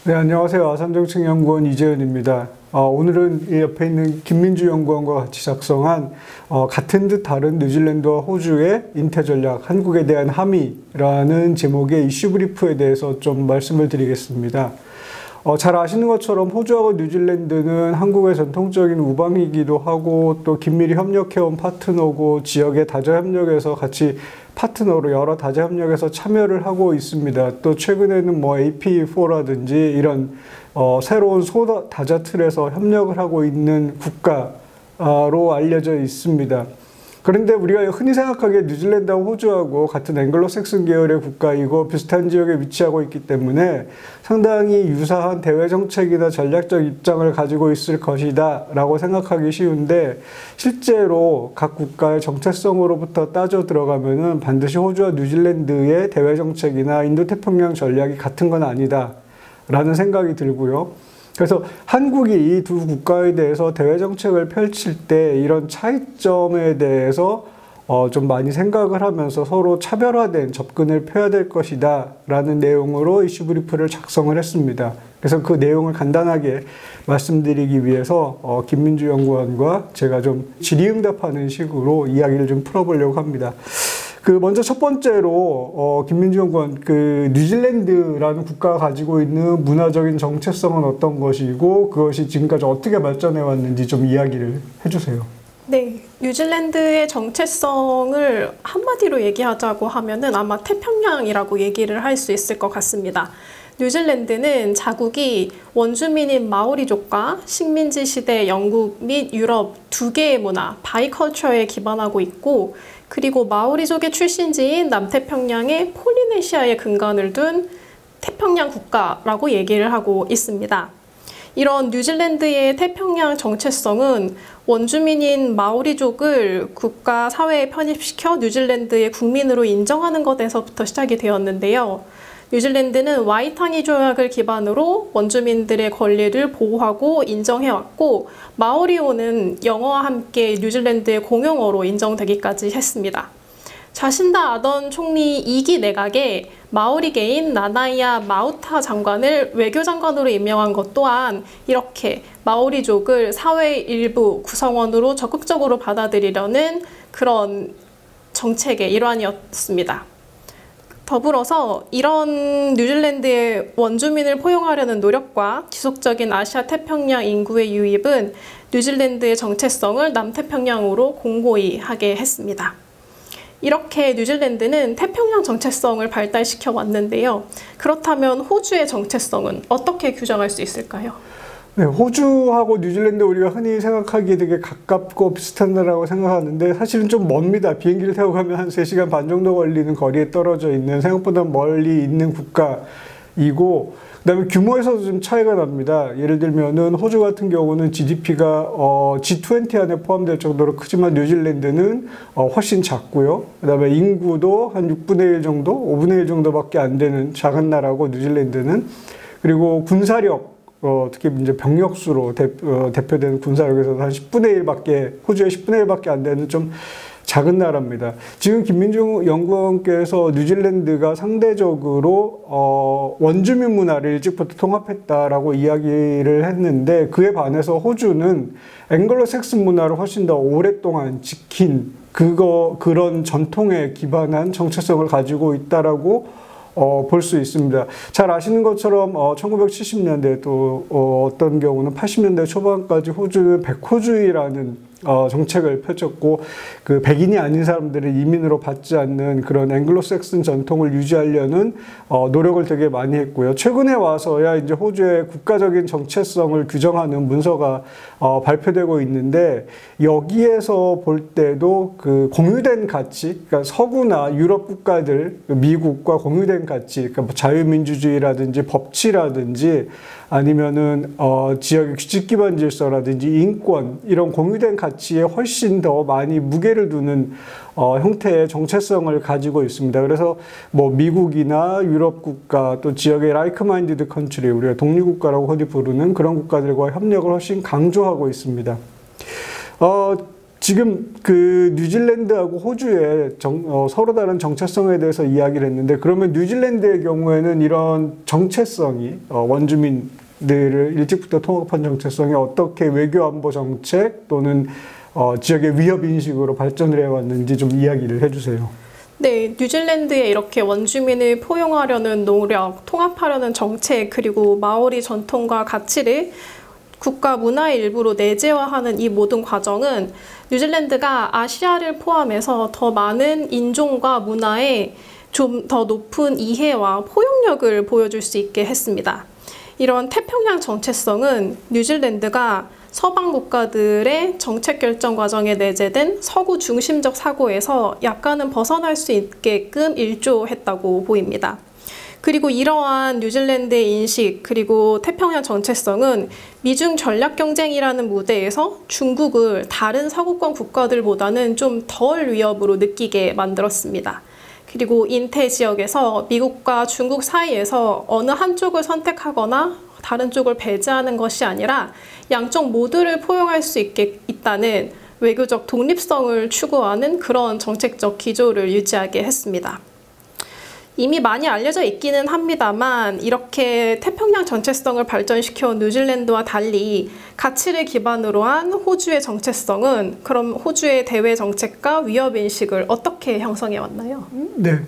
네, 안녕하세요. 아산정책연구원 이재현입니다. 오늘은 이 옆에 있는 김민주 연구원과 같이 작성한 같은 듯 다른 뉴질랜드와 호주의 인태 전략, 한국에 대한 함의라는 제목의 이슈 브리프에 대해서 좀 말씀을 드리겠습니다. 잘 아시는 것처럼 호주하고 뉴질랜드는 한국의 전통적인 우방이기도 하고 또 긴밀히 협력해온 파트너고 지역의 다자 협력에서 같이 파트너로 여러 다자 협력에서 참여를 하고 있습니다. 또 최근에는 뭐 AP4라든지 이런 새로운 소다자 틀에서 협력을 하고 있는 국가로 알려져 있습니다. 그런데 우리가 흔히 생각하기에 뉴질랜드하고 호주하고 같은 앵글로색슨 계열의 국가이고 비슷한 지역에 위치하고 있기 때문에 상당히 유사한 대외 정책이나 전략적 입장을 가지고 있을 것이다 라고 생각하기 쉬운데, 실제로 각 국가의 정체성으로부터 따져 들어가면은 반드시 호주와 뉴질랜드의 대외 정책이나 인도태평양 전략이 같은 건 아니다 라는 생각이 들고요. 그래서 한국이 이 두 국가에 대해서 대외 정책을 펼칠 때 이런 차이점에 대해서 좀 많이 생각을 하면서 서로 차별화된 접근을 펴야 될 것이다 라는 내용으로 이슈 브리프를 작성을 했습니다. 그래서 그 내용을 간단하게 말씀드리기 위해서 김민주 연구원과 제가 좀 질의응답하는 식으로 이야기를 좀 풀어보려고 합니다. 먼저 첫 번째로, 김민주 연구원, 뉴질랜드라는 국가가 가지고 있는 문화적인 정체성은 어떤 것이고, 그것이 지금까지 어떻게 발전해 왔는지 좀 이야기를 해주세요. 네, 뉴질랜드의 정체성을 한마디로 얘기하자고 하면은 아마 태평양이라고 얘기를 할 수 있을 것 같습니다. 뉴질랜드는 자국이 원주민인 마오리족과 식민지 시대 영국 및 유럽 두 개의 문화, 바이컬처에 기반하고 있고, 그리고 마오리족의 출신지인 남태평양의 폴리네시아에 근간을 둔 태평양 국가라고 얘기를 하고 있습니다. 이런 뉴질랜드의 태평양 정체성은 원주민인 마오리족을 국가 사회에 편입시켜 뉴질랜드의 국민으로 인정하는 것에서부터 시작이 되었는데요. 뉴질랜드는 와이탄기 조약을 기반으로 원주민들의 권리를 보호하고 인정해왔고, 마오리어는 영어와 함께 뉴질랜드의 공용어로 인정되기까지 했습니다. 자신다 아던 총리 2기 내각에 마오리계인 나나이아 마우타 장관을 외교장관으로 임명한 것 또한 이렇게 마오리족을 사회의 일부 구성원으로 적극적으로 받아들이려는 그런 정책의 일환이었습니다. 더불어서 이런 뉴질랜드의 원주민을 포용하려는 노력과 지속적인 아시아 태평양 인구의 유입은 뉴질랜드의 정체성을 남태평양으로 공고히 하게 했습니다. 이렇게 뉴질랜드는 태평양 정체성을 발달시켜 왔는데요. 그렇다면 호주의 정체성은 어떻게 규정할 수 있을까요? 네, 호주하고 뉴질랜드 우리가 흔히 생각하기에 되게 가깝고 비슷한 나라라고 생각하는데 사실은 좀 멉니다. 비행기를 타고 가면 한 3시간 반 정도 걸리는 거리에 떨어져 있는, 생각보다 멀리 있는 국가이고, 그다음에 규모에서도 좀 차이가 납니다. 예를 들면은 호주 같은 경우는 GDP가 G20 안에 포함될 정도로 크지만 뉴질랜드는 훨씬 작고요. 그다음에 인구도 한 6분의 1 정도, 5분의 1 정도밖에 안 되는 작은 나라고 뉴질랜드는. 그리고 군사력, 특히 이제 병력수로 대표되는 군사력에서도 한 10분의 1밖에, 호주의 10분의 1밖에 안 되는 좀 작은 나라입니다. 지금 김민주 연구원께서 뉴질랜드가 상대적으로 원주민 문화를 일찍부터 통합했다라고 이야기를 했는데, 그에 반해서 호주는 앵글로색슨 문화를 훨씬 더 오랫동안 지킨 그런 전통에 기반한 정체성을 가지고 있다라고 볼 수 있습니다. 잘 아시는 것처럼 1970년대 또 어떤 경우는 80년대 초반까지 호주는 백호주의라는 정책을 펼쳤고, 백인이 아닌 사람들을 이민으로 받지 않는 그런 앵글로색슨 전통을 유지하려는 노력을 되게 많이 했고요. 최근에 와서야 이제 호주의 국가적인 정체성을 규정하는 문서가 발표되고 있는데, 여기에서 볼 때도 공유된 가치, 그러니까 서구나 유럽 국가들, 미국과 공유된 가치, 그러니까 뭐 자유민주주의라든지 법치라든지 아니면은 지역의 규칙 기반 질서라든지 인권, 이런 공유된 가치에 훨씬 더 많이 무게를 두는 형태의 정체성을 가지고 있습니다. 그래서 뭐 미국이나 유럽 국가, 또 지역의 라이크 마인디드 컨트리, 우리가 독립국가라고 흔히 부르는 그런 국가들과 협력을 훨씬 강조하고 있습니다. 지금 그 뉴질랜드하고 호주의 서로 다른 정체성에 대해서 이야기를 했는데, 그러면 뉴질랜드의 경우에는 이런 정체성이 원주민들을 일찍부터 통합한 정체성이 어떻게 외교 안보 정책 또는 지역의 위협 인식으로 발전을 해왔는지 좀 이야기를 해주세요. 네, 뉴질랜드에 이렇게 원주민을 포용하려는 노력, 통합하려는 정책, 그리고 마오리 전통과 가치를 국가 문화의 일부로 내재화하는 이 모든 과정은 뉴질랜드가 아시아를 포함해서 더 많은 인종과 문화에 좀 더 높은 이해와 포용력을 보여줄 수 있게 했습니다. 이런 태평양 정체성은 뉴질랜드가 서방 국가들의 정책 결정 과정에 내재된 서구 중심적 사고에서 약간은 벗어날 수 있게끔 일조했다고 보입니다. 그리고 이러한 뉴질랜드의 인식 그리고 태평양 정체성은 미중 전략 경쟁이라는 무대에서 중국을 다른 서구권 국가들보다는 좀 덜 위협으로 느끼게 만들었습니다. 그리고 인태 지역에서 미국과 중국 사이에서 어느 한쪽을 선택하거나 다른 쪽을 배제하는 것이 아니라 양쪽 모두를 포용할 수 있다는 외교적 독립성을 추구하는 그런 정책적 기조를 유지하게 했습니다. 이미 많이 알려져 있기는 합니다만 이렇게 태평양 정체성을 발전시켜온 뉴질랜드와 달리 가치를 기반으로 한 호주의 정체성은 그럼 호주의 대외 정책과 위협 인식을 어떻게 형성해 왔나요? 네,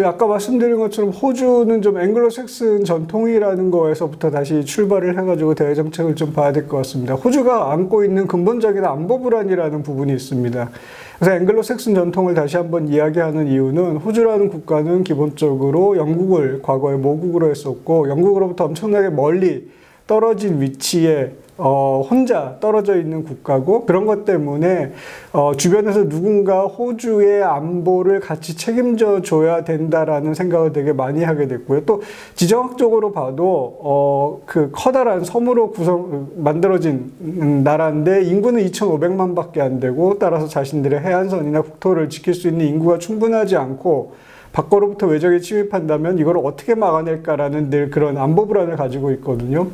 아까 말씀드린 것처럼 호주는 좀 앵글로색슨 전통이라는 거에서부터 다시 출발을 해가지고 대외 정책을 좀 봐야 될 것 같습니다. 호주가 안고 있는 근본적인 안보 불안이라는 부분이 있습니다. 그래서 앵글로색슨 전통을 다시 한번 이야기하는 이유는 호주라는 국가는 기본적으로 영국을 과거에 모국으로 했었고 영국으로부터 엄청나게 멀리 떨어진 위치에 혼자 떨어져 있는 국가고, 그런 것 때문에 주변에서 누군가 호주의 안보를 같이 책임져 줘야 된다라는 생각을 되게 많이 하게 됐고요. 또 지정학적으로 봐도 그 커다란 섬으로 만들어진 나라인데 인구는 2,500만밖에 안 되고, 따라서 자신들의 해안선이나 국토를 지킬 수 있는 인구가 충분하지 않고 밖으로부터 외적이 침입한다면 이걸 어떻게 막아낼까라는 늘 그런 안보 불안을 가지고 있거든요.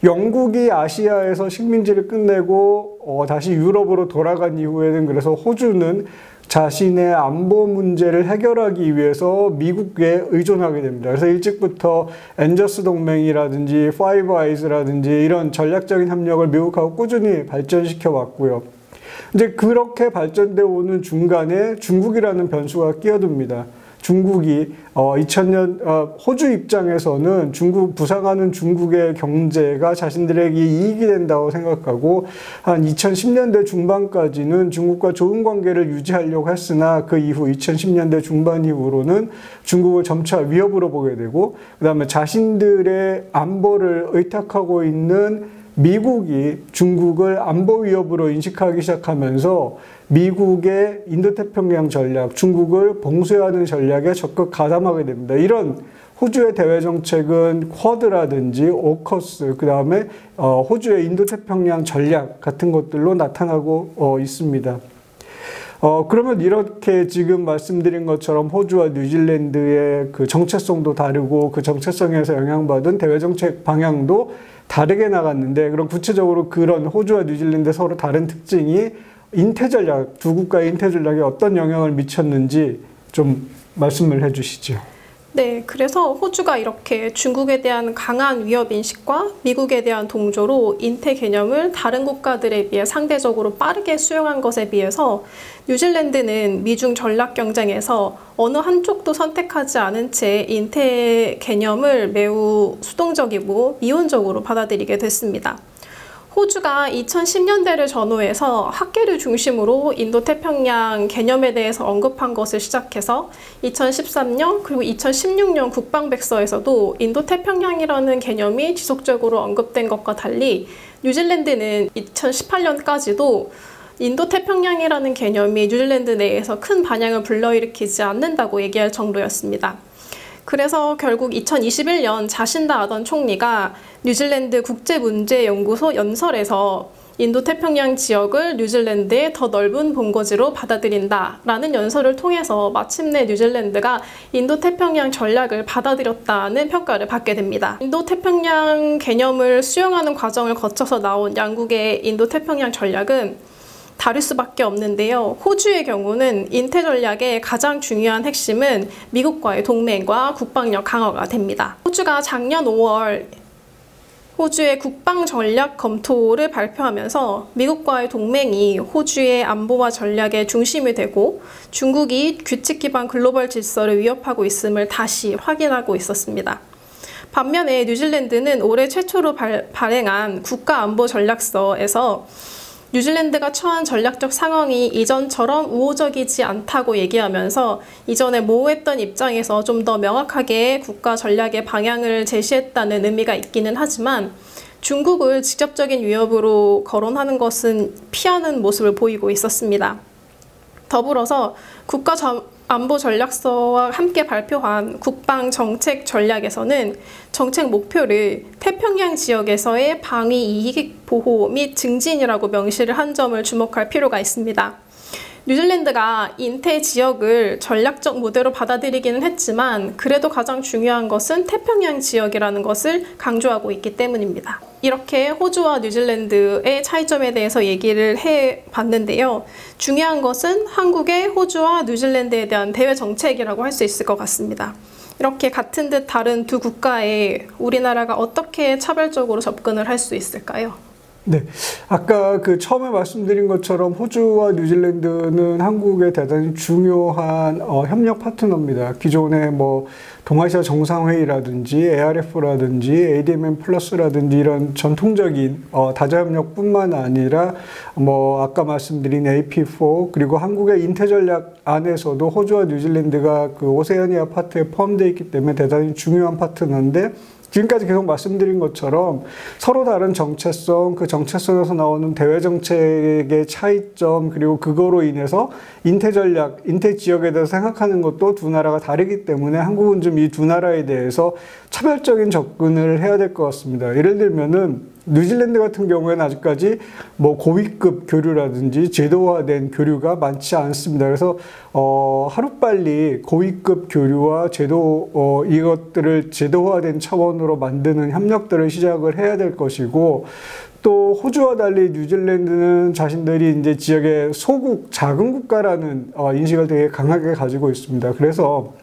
영국이 아시아에서 식민지를 끝내고 다시 유럽으로 돌아간 이후에는 그래서 호주는 자신의 안보 문제를 해결하기 위해서 미국에 의존하게 됩니다. 그래서 일찍부터 엔저스 동맹이라든지 파이브 아이즈라든지 이런 전략적인 협력을 미국하고 꾸준히 발전시켜 왔고요. 이제 그렇게 발전되어 오는 중간에 중국이라는 변수가 끼어듭니다. 중국이 2000년 호주 입장에서는 부상하는 중국의 경제가 자신들에게 이익이 된다고 생각하고 한 2010년대 중반까지는 중국과 좋은 관계를 유지하려고 했으나 그 이후 2010년대 중반 이후로는 중국을 점차 위협으로 보게 되고, 그다음에 자신들의 안보를 의탁하고 있는 미국이 중국을 안보 위협으로 인식하기 시작하면서 미국의 인도태평양 전략, 중국을 봉쇄하는 전략에 적극 가담하게 됩니다. 이런 호주의 대외 정책은 쿼드라든지 오커스, 그 다음에 호주의 인도태평양 전략 같은 것들로 나타나고 있습니다. 그러면 이렇게 지금 말씀드린 것처럼 호주와 뉴질랜드의 그 정체성도 다르고 그 정체성에서 영향받은 대외 정책 방향도 다르게 나갔는데, 그럼 구체적으로 그런 호주와 뉴질랜드 서로 다른 특징이 인태 전략, 두 국가의 인태 전략에 어떤 영향을 미쳤는지 좀 말씀을 해 주시죠. 네, 그래서 호주가 이렇게 중국에 대한 강한 위협 인식과 미국에 대한 동조로 인태 개념을 다른 국가들에 비해 상대적으로 빠르게 수용한 것에 비해서 뉴질랜드는 미중 전략 경쟁에서 어느 한쪽도 선택하지 않은 채 인태 개념을 매우 수동적이고 미온적으로 받아들이게 됐습니다. 호주가 2010년대를 전후해서 학계를 중심으로 인도태평양 개념에 대해서 언급한 것을 시작해서 2013년 그리고 2016년 국방백서에서도 인도태평양이라는 개념이 지속적으로 언급된 것과 달리 뉴질랜드는 2018년까지도 인도태평양이라는 개념이 뉴질랜드 내에서 큰 반향을 불러일으키지 않는다고 얘기할 정도였습니다. 그래서 결국 2021년 자신다 아던 총리가 뉴질랜드 국제문제연구소 연설에서 인도태평양 지역을 뉴질랜드의 더 넓은 본거지로 받아들인다라는 연설을 통해서 마침내 뉴질랜드가 인도태평양 전략을 받아들였다는 평가를 받게 됩니다. 인도태평양 개념을 수용하는 과정을 거쳐서 나온 양국의 인도태평양 전략은 다를 수밖에 없는데요. 호주의 경우는 인태 전략의 가장 중요한 핵심은 미국과의 동맹과 국방력 강화가 됩니다. 호주가 작년 5월 호주의 국방 전략 검토를 발표하면서 미국과의 동맹이 호주의 안보와 전략의 중심이 되고 중국이 규칙 기반 글로벌 질서를 위협하고 있음을 다시 확인하고 있었습니다. 반면에 뉴질랜드는 올해 최초로 발행한 국가안보전략서에서 뉴질랜드가 처한 전략적 상황이 이전처럼 우호적이지 않다고 얘기하면서 이전에 모호했던 입장에서 좀 더 명확하게 국가 전략의 방향을 제시했다는 의미가 있기는 하지만 중국을 직접적인 위협으로 거론하는 것은 피하는 모습을 보이고 있었습니다. 더불어서 국가안보 전략서와 함께 발표한 국방 정책 전략에서는 정책 목표를 태평양 지역에서의 방위 이익 보호 및 증진이라고 명시를 한 점을 주목할 필요가 있습니다. 뉴질랜드가 인태 지역을 전략적 무대로 받아들이기는 했지만 그래도 가장 중요한 것은 태평양 지역이라는 것을 강조하고 있기 때문입니다. 이렇게 호주와 뉴질랜드의 차이점에 대해서 얘기를 해봤는데요. 중요한 것은 한국의 호주와 뉴질랜드에 대한 대외 정책이라고 할 수 있을 것 같습니다. 이렇게 같은 듯 다른 두 국가에 우리나라가 어떻게 차별적으로 접근을 할 수 있을까요? 네, 아까 처음에 말씀드린 것처럼 호주와 뉴질랜드는 한국의 대단히 중요한 협력 파트너입니다. 기존에 동아시아 정상회의라든지 ARF라든지 ADMM 플러스라든지 이런 전통적인 다자협력뿐만 아니라 아까 말씀드린 AP4 그리고 한국의 인태 전략 안에서도 호주와 뉴질랜드가 오세아니아 파트에 포함되어 있기 때문에 대단히 중요한 파트너인데 지금까지 계속 말씀드린 것처럼 서로 다른 정체성, 그 정체성에서 나오는 대외 정책의 차이점, 그리고 그거로 인해서 인태 전략, 인태 지역에 대해서 생각하는 것도 두 나라가 다르기 때문에 한국은 좀 이 두 나라에 대해서 차별적인 접근을 해야 될 것 같습니다. 예를 들면은 뉴질랜드 같은 경우에는 아직까지 고위급 교류라든지 제도화된 교류가 많지 않습니다. 그래서 하루빨리 고위급 교류와 제도 이것들을 제도화된 차원으로 만드는 협력들을 시작을 해야 될 것이고, 또 호주와 달리 뉴질랜드는 자신들이 이제 지역의 소국, 작은 국가라는 인식을 되게 강하게 가지고 있습니다. 그래서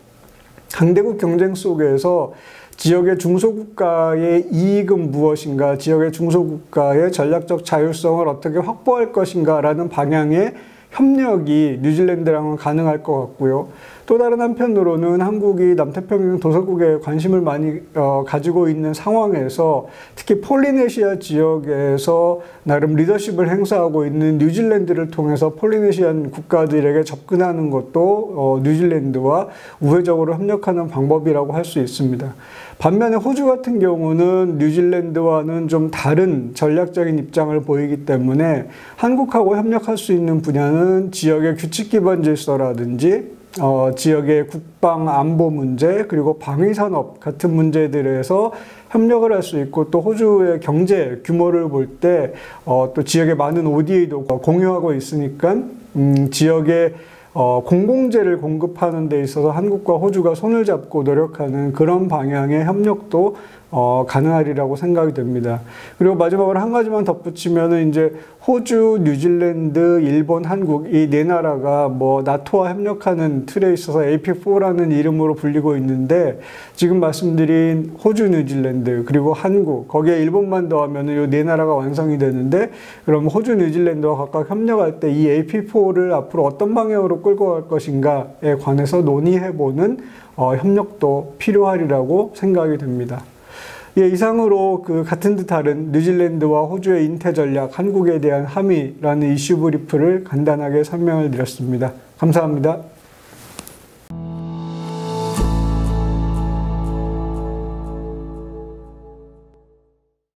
강대국 경쟁 속에서 지역의 중소국가의 이익은 무엇인가, 지역의 중소국가의 전략적 자율성을 어떻게 확보할 것인가라는 방향의 협력이 뉴질랜드랑은 가능할 것 같고요. 또 다른 한편으로는 한국이 남태평양 도서국에 관심을 많이 가지고 있는 상황에서 특히 폴리네시아 지역에서 나름 리더십을 행사하고 있는 뉴질랜드를 통해서 폴리네시안 국가들에게 접근하는 것도 뉴질랜드와 우회적으로 협력하는 방법이라고 할 수 있습니다. 반면에 호주 같은 경우는 뉴질랜드와는 좀 다른 전략적인 입장을 보이기 때문에 한국하고 협력할 수 있는 분야는 지역의 규칙 기반 질서라든지 지역의 국방 안보 문제, 그리고 방위산업 같은 문제들에서 협력을 할 수 있고, 또 호주의 경제 규모를 볼 때 또 지역의 많은 ODA도 공유하고 있으니까 지역의 공공재를 공급하는 데 있어서 한국과 호주가 손을 잡고 노력하는 그런 방향의 협력도 가능하리라고 생각이 됩니다. 그리고 마지막으로 한 가지만 덧붙이면은 이제 호주, 뉴질랜드, 일본, 한국 이 네 나라가 나토와 협력하는 틀에 있어서 AP4라는 이름으로 불리고 있는데, 지금 말씀드린 호주, 뉴질랜드 그리고 한국, 거기에 일본만 더하면은 이 네 나라가 완성이 되는데, 그럼 호주, 뉴질랜드와 각각 협력할 때 이 AP4를 앞으로 어떤 방향으로 끌고 갈 것인가에 관해서 논의해보는 협력도 필요하리라고 생각이 됩니다. 예, 이상으로 같은 듯 다른 뉴질랜드와 호주의 인태 전략, 한국에 대한 함의라는 이슈 브리프를 간단하게 설명을 드렸습니다. 감사합니다.